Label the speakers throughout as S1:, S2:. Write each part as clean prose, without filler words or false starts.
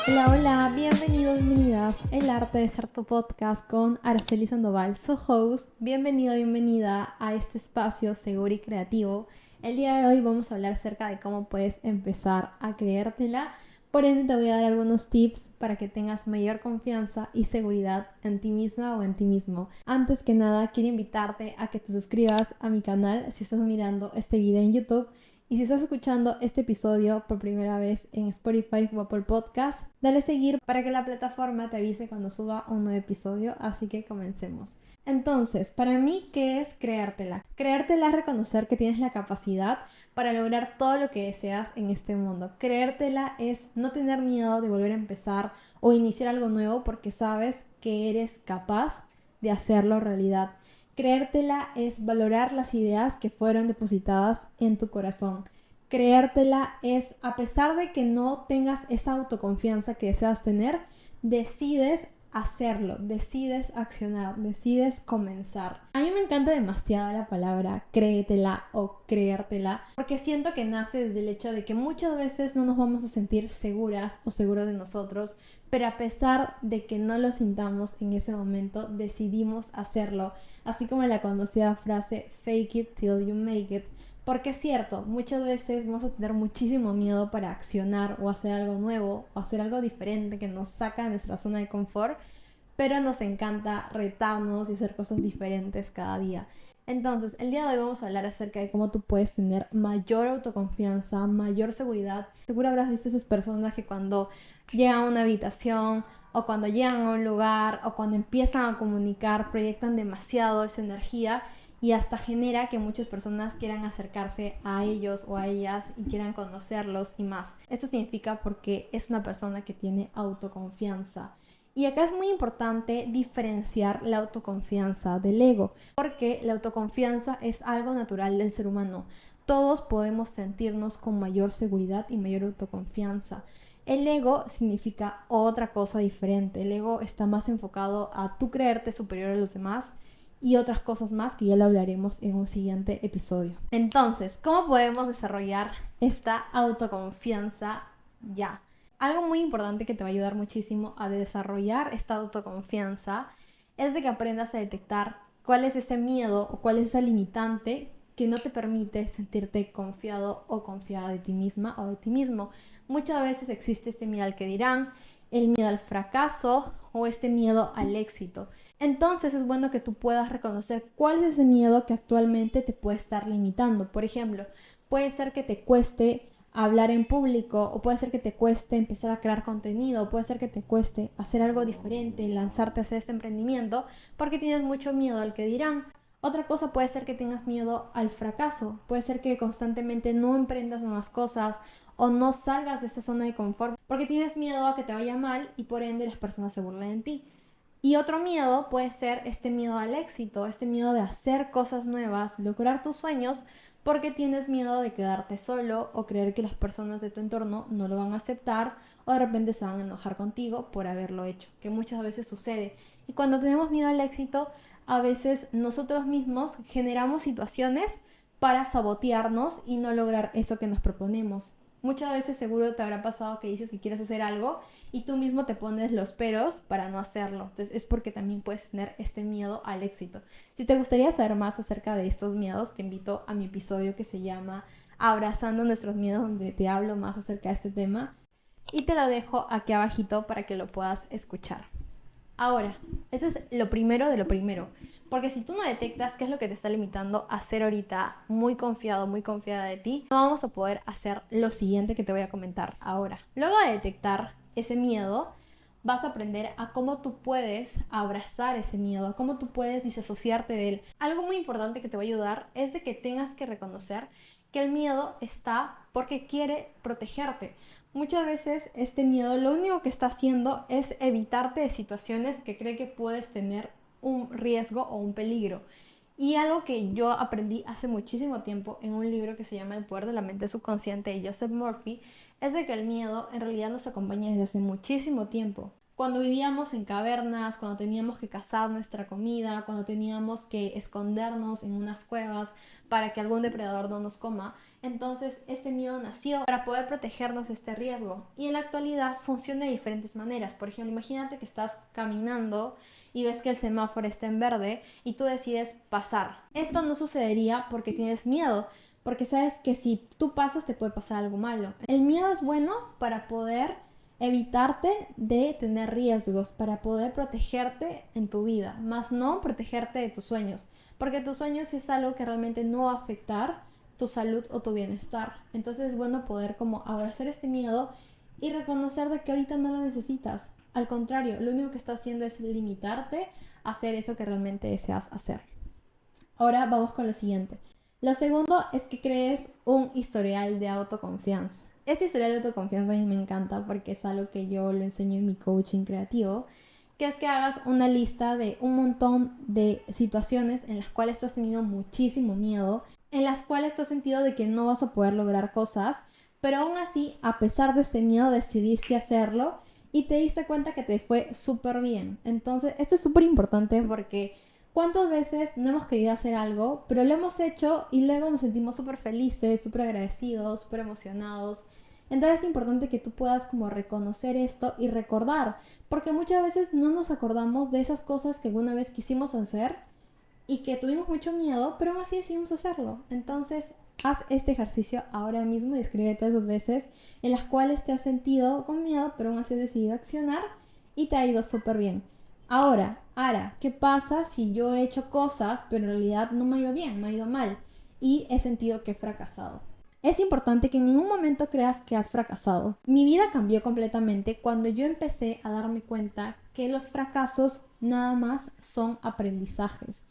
S1: Hola, hola, bienvenidos, bienvenidas a El Arte de Ser Tu Podcast con Araceli Sandoval, su host. Bienvenido, bienvenida a este espacio seguro y creativo. El día de hoy vamos a hablar acerca de cómo puedes empezar a creértela. Por ende te voy a dar algunos tips para que tengas mayor confianza y seguridad en ti misma o en ti mismo. Antes que nada, quiero invitarte a que te suscribas a mi canal si estás mirando este video en YouTube. Y si estás escuchando este episodio por primera vez en Spotify o Apple Podcast, dale seguir para que la plataforma te avise cuando suba un nuevo episodio, así que comencemos. Entonces, para mí, ¿qué es creértela? Creértela es reconocer que tienes la capacidad para lograr todo lo que deseas en este mundo. Creértela es no tener miedo de volver a empezar o iniciar algo nuevo porque sabes que eres capaz de hacerlo realidad. Creértela es valorar las ideas que fueron depositadas en tu corazón. Creértela es, a pesar de que no tengas esa autoconfianza que deseas tener, decides hacerlo, decides accionar, decides comenzar. A mí me encanta demasiado la palabra créetela o creértela porque siento que nace desde el hecho de que muchas veces no nos vamos a sentir seguras o seguros de nosotros, pero a pesar de que no lo sintamos en ese momento, decidimos hacerlo, así como la conocida frase fake it till you make it. Porque es cierto, muchas veces vamos a tener muchísimo miedo para accionar o hacer algo nuevo o hacer algo diferente que nos saca de nuestra zona de confort, pero nos encanta retarnos y hacer cosas diferentes cada día. Entonces, el día de hoy vamos a hablar acerca de cómo tú puedes tener mayor autoconfianza, mayor seguridad. Seguro habrás visto esas personas que cuando llegan a una habitación o cuando llegan a un lugar o cuando empiezan a comunicar proyectan demasiado esa energía y hasta genera que muchas personas quieran acercarse a ellos o a ellas y quieran conocerlos y más. Esto significa porque es una persona que tiene autoconfianza. Y acá es muy importante diferenciar la autoconfianza del ego, porque la autoconfianza es algo natural del ser humano. Todos podemos sentirnos con mayor seguridad y mayor autoconfianza. El ego significa otra cosa diferente. El ego está más enfocado a tú creerte superior a los demás y otras cosas más que ya lo hablaremos en un siguiente episodio. Entonces, ¿cómo podemos desarrollar esta autoconfianza ya? Algo muy importante que te va a ayudar muchísimo a desarrollar esta autoconfianza es de que aprendas a detectar cuál es ese miedo o cuál es esa limitante que no te permite sentirte confiado o confiada de ti misma o de ti mismo. Muchas veces existe este miedo al que dirán, el miedo al fracaso o este miedo al éxito. Entonces es bueno que tú puedas reconocer cuál es ese miedo que actualmente te puede estar limitando. Por ejemplo, puede ser que te cueste hablar en público, o puede ser que te cueste empezar a crear contenido, o puede ser que te cueste hacer algo diferente, lanzarte a hacer este emprendimiento, porque tienes mucho miedo al que dirán. Otra cosa puede ser que tengas miedo al fracaso, puede ser que constantemente no emprendas nuevas cosas o no salgas de esa zona de confort porque tienes miedo a que te vaya mal y por ende las personas se burlen de ti. Y otro miedo puede ser este miedo al éxito, este miedo de hacer cosas nuevas, lograr tus sueños, porque tienes miedo de quedarte solo o creer que las personas de tu entorno no lo van a aceptar o de repente se van a enojar contigo por haberlo hecho, que muchas veces sucede. Y cuando tenemos miedo al éxito, a veces nosotros mismos generamos situaciones para sabotearnos y no lograr eso que nos proponemos. Muchas veces seguro te habrá pasado que dices que quieres hacer algo y tú mismo te pones los peros para no hacerlo. Entonces es porque también puedes tener este miedo al éxito. Si te gustaría saber más acerca de estos miedos, te invito a mi episodio que se llama Abrazando nuestros miedos, donde te hablo más acerca de este tema. Y te lo dejo aquí abajito para que lo puedas escuchar. Ahora, eso es lo primero de lo primero. Porque si tú no detectas qué es lo que te está limitando a ser ahorita muy confiado, muy confiada de ti, no vamos a poder hacer lo siguiente que te voy a comentar ahora. Luego de detectar ese miedo, vas a aprender a cómo tú puedes abrazar ese miedo, a cómo tú puedes disasociarte de él. Algo muy importante que te va a ayudar es de que tengas que reconocer que el miedo está porque quiere protegerte. Muchas veces este miedo lo único que está haciendo es evitarte de situaciones que cree que puedes tener un riesgo o un peligro. Y algo que yo aprendí hace muchísimo tiempo en un libro que se llama El poder de la mente subconsciente de Joseph Murphy es de que el miedo en realidad nos acompaña desde hace muchísimo tiempo. cuando vivíamos en cavernas, cuando teníamos que cazar nuestra comida, cuando teníamos que escondernos en unas cuevas para que algún depredador no nos coma. Entonces este miedo nació para poder protegernos de este riesgo. Y en la actualidad funciona de diferentes maneras. Por ejemplo, imagínate que estás caminando y ves que el semáforo está en verde y tú decides pasar. Esto no sucedería porque tienes miedo, porque sabes que si tú pasas te puede pasar algo malo. El miedo es bueno para poder evitarte de tener riesgos, para poder protegerte en tu vida, más no protegerte de tus sueños, porque tus sueños es algo que realmente no va a afectar tu salud o tu bienestar. Entonces es bueno poder como abrazar este miedo y reconocer de que ahorita no lo necesitas. Al contrario, lo único que está haciendo es limitarte a hacer eso que realmente deseas hacer. Ahora vamos con lo siguiente. Lo segundo es que crees un historial de autoconfianza. Este historial de autoconfianza a mí me encanta porque es algo que yo lo enseño en mi coaching creativo, que es que hagas una lista de un montón de situaciones en las cuales tú has tenido muchísimo miedo, en las cuales tú has sentido de que no vas a poder lograr cosas, pero aún así, a pesar de ese miedo, decidiste hacerlo y te diste cuenta que te fue súper bien. Entonces, esto es súper importante porque ¿cuántas veces no hemos querido hacer algo, pero lo hemos hecho y luego nos sentimos súper felices, súper agradecidos, súper emocionados? Entonces es importante que tú puedas como reconocer esto y recordar, porque muchas veces no nos acordamos de esas cosas que alguna vez quisimos hacer y que tuvimos mucho miedo, pero aún así decidimos hacerlo. Entonces haz este ejercicio ahora mismo y escribe todas esas veces en las cuales te has sentido con miedo, pero aún así has decidido accionar y te ha ido súper bien. Ahora, Ara, ¿qué pasa si yo he hecho cosas, pero en realidad no me ha ido bien, me ha ido mal y he sentido que he fracasado? Es importante que en ningún momento creas que has fracasado. Mi vida cambió completamente cuando yo empecé a darme cuenta que los fracasos nada más son aprendizajes.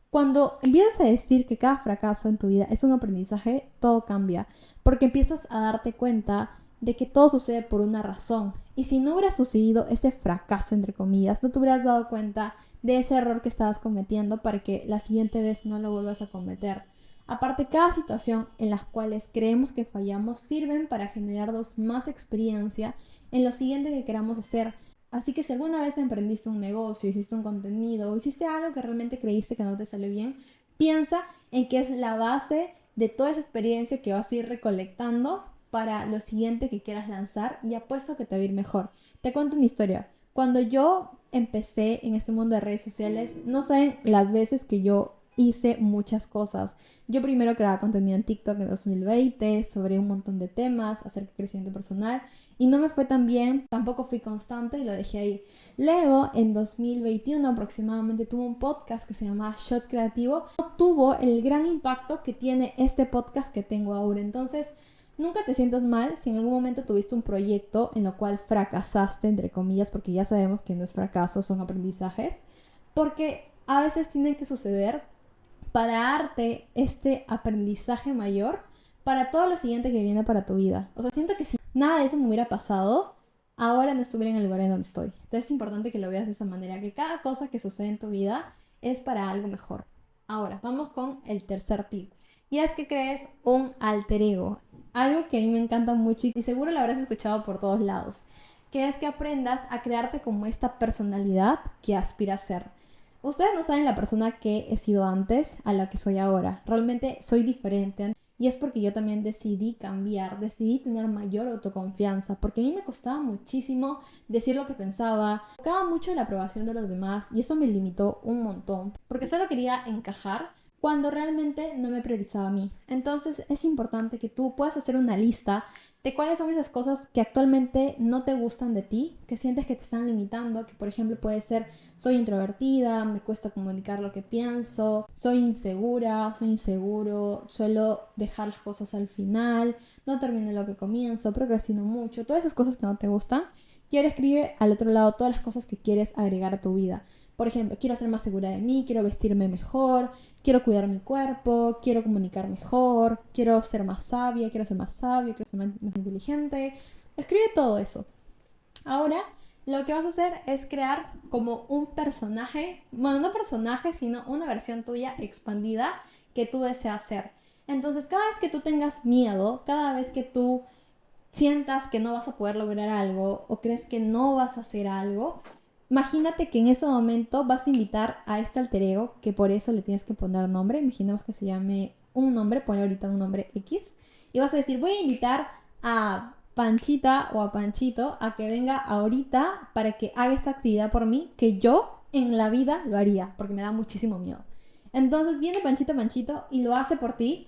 S1: Cuando empiezas a decir que cada fracaso en tu vida es un aprendizaje, todo cambia, porque empiezas a darte cuenta de que todo sucede por una razón. Y si no hubiera sucedido ese fracaso, entre comillas, no te hubieras dado cuenta de ese error que estabas cometiendo para que la siguiente vez no lo vuelvas a cometer. Aparte, cada situación en las cuales creemos que fallamos sirven para generarnos más experiencia en lo siguiente que queramos hacer. Así que si alguna vez emprendiste un negocio, hiciste un contenido o hiciste algo que realmente creíste que no te salió bien, piensa en que es la base de toda esa experiencia que vas a ir recolectando para lo siguiente que quieras lanzar y apuesto que te va a ir mejor. Te cuento una historia. Cuando yo empecé en este mundo de redes sociales, no saben las veces que yo hice muchas cosas. Yo primero creaba contenido en TikTok en 2020 sobre un montón de temas acerca de crecimiento personal y no me fue tan bien, tampoco fui constante y lo dejé ahí. Luego, en 2021 aproximadamente, tuve un podcast que se llamaba Shot Creativo. No tuvo el gran impacto que tiene este podcast que tengo ahora. Entonces, nunca te sientas mal si en algún momento tuviste un proyecto en lo cual fracasaste, entre comillas, porque ya sabemos que no es fracaso, son aprendizajes, porque a veces tienen que suceder para darte este aprendizaje mayor para todo lo siguiente que viene para tu vida. O sea, siento que si nada de eso me hubiera pasado, ahora no estuviera en el lugar en donde estoy. Entonces es importante que lo veas de esa manera, que cada cosa que sucede en tu vida es para algo mejor. Ahora, vamos con el tercer tip. Y es que crees un alter ego. Algo que a mí me encanta mucho y seguro lo habrás escuchado por todos lados. Que es que aprendas a crearte como esta personalidad que aspiras a ser. Ustedes no saben la persona que he sido antes a la que soy ahora. Realmente soy diferente. Y es porque yo también decidí cambiar, decidí tener mayor autoconfianza, porque a mí me costaba muchísimo decir lo que pensaba, buscaba mucho la aprobación de los demás y eso me limitó un montón, porque solo quería encajar cuando realmente no me priorizaba a mí. Entonces es importante que tú puedas hacer una lista de cuáles son esas cosas que actualmente no te gustan de ti, que sientes que te están limitando, que por ejemplo puede ser soy introvertida, me cuesta comunicar lo que pienso, soy insegura, soy inseguro, suelo dejar las cosas al final, no termino lo que comienzo, procrastino mucho, todas esas cosas que no te gustan. Y ahora escribe al otro lado todas las cosas que quieres agregar a tu vida. Por ejemplo, quiero ser más segura de mí, quiero vestirme mejor, quiero cuidar mi cuerpo, quiero comunicar mejor, quiero ser más sabia, quiero ser más sabio, quiero ser más inteligente. Escribe todo eso. Ahora, lo que vas a hacer es crear como un personaje, bueno, no personaje, sino una versión tuya expandida que tú deseas ser. Entonces, cada vez que tú tengas miedo, cada vez que tú sientas que no vas a poder lograr algo o crees que no vas a hacer algo, imagínate que en ese momento vas a invitar a este alter ego, que por eso le tienes que poner nombre. Imaginemos que se llame un nombre, ponle ahorita un nombre X. Y vas a decir, voy a invitar a Panchita o a Panchito a que venga ahorita para que haga esta actividad por mí, que yo en la vida lo haría, porque me da muchísimo miedo. Entonces viene Panchito y lo hace por ti.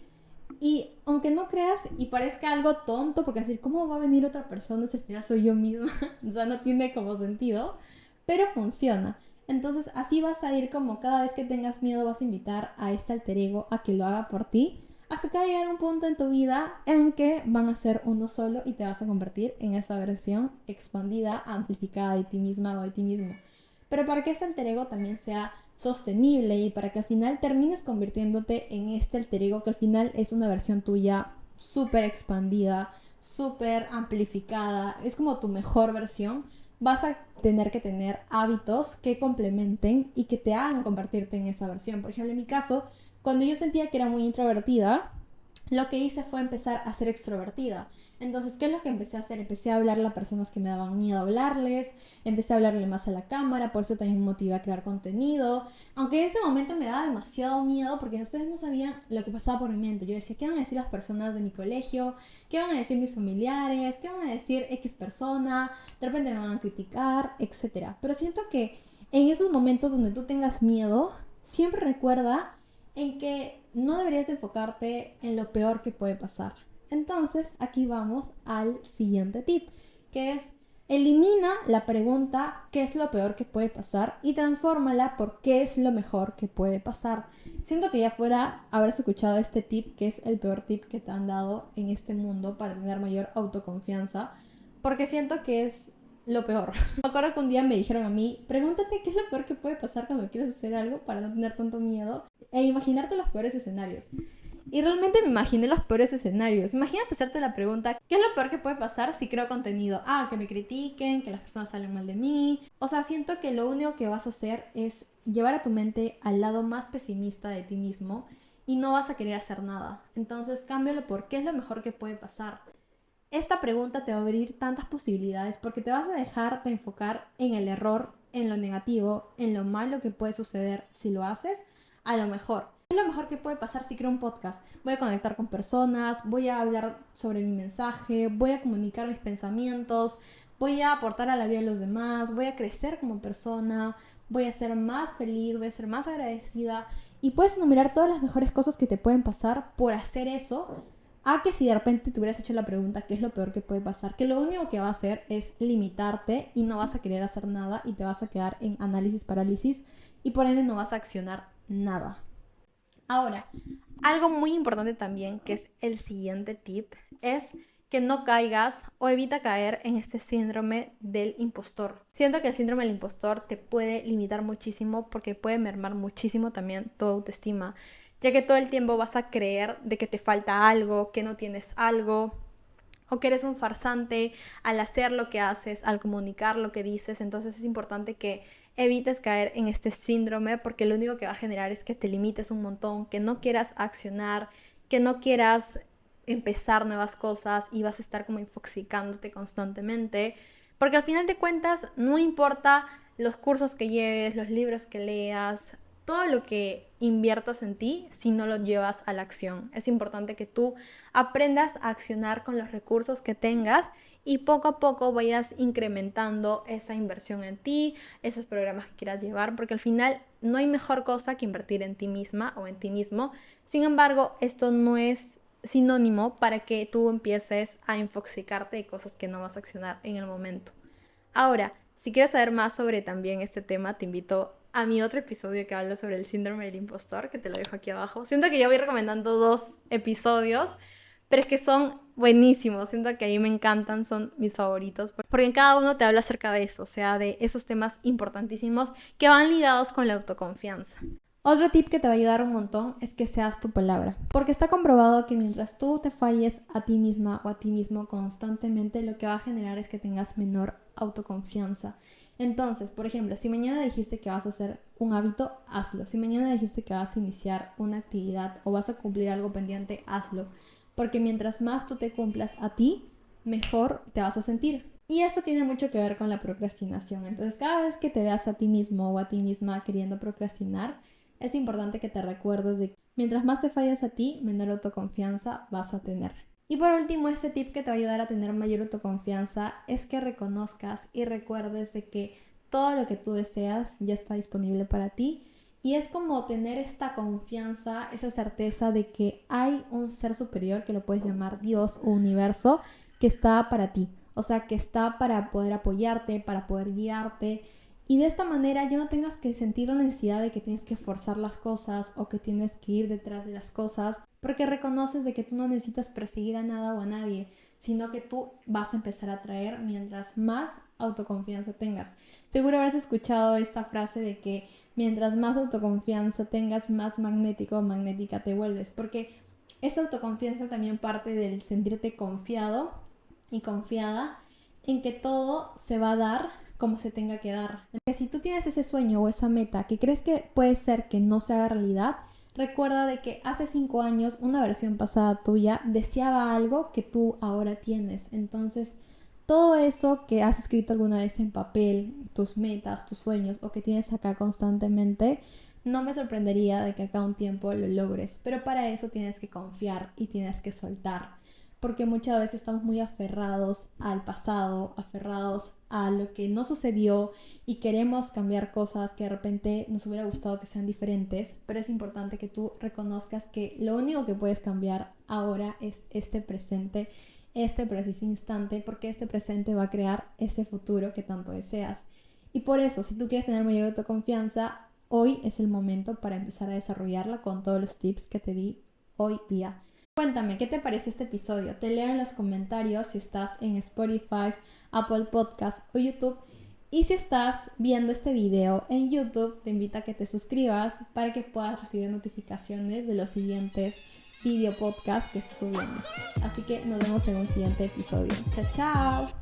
S1: Y aunque no creas y parezca algo tonto, porque decir, ¿cómo va a venir otra persona si al final soy yo misma? O sea, no tiene como sentido, pero funciona. Entonces así vas a ir como cada vez que tengas miedo vas a invitar a este alter ego a que lo haga por ti, hasta que va a llegar un punto en tu vida en que van a ser uno solo y te vas a convertir en esa versión expandida, amplificada de ti misma o de ti mismo. Pero para que ese alter ego también sea sostenible y para que al final termines convirtiéndote en este alter ego que al final es una versión tuya súper expandida, súper amplificada, es como tu mejor versión, vas a tener que tener hábitos que complementen y que te hagan convertirte en esa versión. Por ejemplo, en mi caso, cuando yo sentía que era muy introvertida, lo que hice fue empezar a ser extrovertida. Entonces, ¿qué es lo que empecé a hacer? Empecé a hablarle a personas que me daban miedo hablarles, empecé a hablarle más a la cámara, por eso también me motivé a crear contenido. Aunque en ese momento me daba demasiado miedo porque ustedes no sabían lo que pasaba por mi mente. Yo decía, ¿qué van a decir las personas de mi colegio? ¿Qué van a decir mis familiares? ¿Qué van a decir X persona? De repente me van a criticar, etcétera. Pero siento que en esos momentos donde tú tengas miedo, siempre recuerda en que no deberías de enfocarte en lo peor que puede pasar. Entonces, aquí vamos al siguiente tip, que es elimina la pregunta ¿qué es lo peor que puede pasar? Y transfórmala por ¿qué es lo mejor que puede pasar? Siento que ya fuera haberse escuchado este tip, que es el peor tip que te han dado en este mundo para tener mayor autoconfianza, porque siento que es lo peor. Me acuerdo que un día me dijeron a mí, pregúntate qué es lo peor que puede pasar cuando quieres hacer algo para no tener tanto miedo e imaginarte los peores escenarios. Y realmente me imaginé los peores escenarios. Imagínate hacerte la pregunta, ¿qué es lo peor que puede pasar si creo contenido? Ah, que me critiquen, que las personas hablen mal de mí. O sea, siento que lo único que vas a hacer es llevar a tu mente al lado más pesimista de ti mismo y no vas a querer hacer nada. Entonces, cámbialo por ¿qué es lo mejor que puede pasar? Esta pregunta te va a abrir tantas posibilidades porque te vas a dejar de enfocar en el error, en lo negativo, en lo malo que puede suceder si lo haces, a lo mejor. ¿Qué es lo mejor que puede pasar si creo un podcast? Voy a conectar con personas, voy a hablar sobre mi mensaje, voy a comunicar mis pensamientos, voy a aportar a la vida de los demás, voy a crecer como persona, voy a ser más feliz, voy a ser más agradecida y puedes enumerar todas las mejores cosas que te pueden pasar por hacer eso, a que si de repente te hubieras hecho la pregunta ¿qué es lo peor que puede pasar? Que lo único que va a hacer es limitarte y no vas a querer hacer nada y te vas a quedar en análisis parálisis y por ende no vas a accionar nada. Ahora, algo muy importante también, que es el siguiente tip, es que no caigas o evita caer en este síndrome del impostor. Siento que el síndrome del impostor te puede limitar muchísimo porque puede mermar muchísimo también tu autoestima, ya que todo el tiempo vas a creer de que te falta algo, que no tienes algo, o que eres un farsante al hacer lo que haces, al comunicar lo que dices. Entonces es importante que evites caer en este síndrome porque lo único que va a generar es que te limites un montón, que no quieras accionar, que no quieras empezar nuevas cosas y vas a estar como infoxicándote constantemente. Porque al final de cuentas no importa los cursos que lleves, los libros que leas, todo lo que inviertas en ti si no lo llevas a la acción. Es importante que tú aprendas a accionar con los recursos que tengas y poco a poco vayas incrementando esa inversión en ti, esos programas que quieras llevar, porque al final no hay mejor cosa que invertir en ti misma o en ti mismo. Sin embargo, esto no es sinónimo para que tú empieces a infoxicarte de cosas que no vas a accionar en el momento. Ahora, si quieres saber más sobre también este tema, te invito a mi otro episodio que hablo sobre el síndrome del impostor, que te lo dejo aquí abajo. Siento que ya voy recomendando 2 episodios, pero es que son buenísimos. Siento que a mí me encantan, son mis favoritos, porque en cada uno te habla acerca de eso, o sea, de esos temas importantísimos que van ligados con la autoconfianza. Otro tip que te va a ayudar un montón es que seas tu palabra, porque está comprobado que mientras tú te falles a ti misma o a ti mismo constantemente, lo que va a generar es que tengas menor autoconfianza. Entonces, por ejemplo, si mañana dijiste que vas a hacer un hábito, hazlo. Si mañana dijiste que vas a iniciar una actividad o vas a cumplir algo pendiente, hazlo. Porque mientras más tú te cumplas a ti, mejor te vas a sentir. Y esto tiene mucho que ver con la procrastinación. Entonces, cada vez que te veas a ti mismo o a ti misma queriendo procrastinar, es importante que te recuerdes de que mientras más te falles a ti, menor autoconfianza vas a tener. Y por último, este tip que te va a ayudar a tener mayor autoconfianza es que reconozcas y recuerdes de que todo lo que tú deseas ya está disponible para ti. Y es como tener esta confianza, esa certeza de que hay un ser superior, que lo puedes llamar Dios o universo, que está para ti. O sea, que está para poder apoyarte, para poder guiarte. Y de esta manera ya no tengas que sentir la necesidad de que tienes que forzar las cosas o que tienes que ir detrás de las cosas, porque reconoces de que tú no necesitas perseguir a nada o a nadie, sino que tú vas a empezar a atraer mientras más autoconfianza tengas. Seguro habrás escuchado esta frase de que mientras más autoconfianza tengas, más magnético o magnética te vuelves, porque esta autoconfianza también parte del sentirte confiado y confiada en que todo se va a dar como se tenga que dar. Porque si tú tienes ese sueño o esa meta que crees que puede ser que no se haga realidad, recuerda de que hace 5 años una versión pasada tuya deseaba algo que tú ahora tienes. Entonces, todo eso que has escrito alguna vez en papel, tus metas, tus sueños o que tienes acá constantemente, no me sorprendería de que acá un tiempo lo logres. Pero para eso tienes que confiar y tienes que soltar. Porque muchas veces estamos muy aferrados al pasado, aferrados a lo que no sucedió y queremos cambiar cosas que de repente nos hubiera gustado que sean diferentes, pero es importante que tú reconozcas que lo único que puedes cambiar ahora es este presente, este preciso instante, porque este presente va a crear ese futuro que tanto deseas. Y por eso, si tú quieres tener mayor autoconfianza, hoy es el momento para empezar a desarrollarla con todos los tips que te di hoy día. Cuéntame, ¿qué te pareció este episodio? Te leo en los comentarios si estás en Spotify, Apple Podcast o YouTube. Y si estás viendo este video en YouTube, te invito a que te suscribas para que puedas recibir notificaciones de los siguientes video podcasts que esté subiendo. Así que nos vemos en un siguiente episodio. ¡Chao, chao!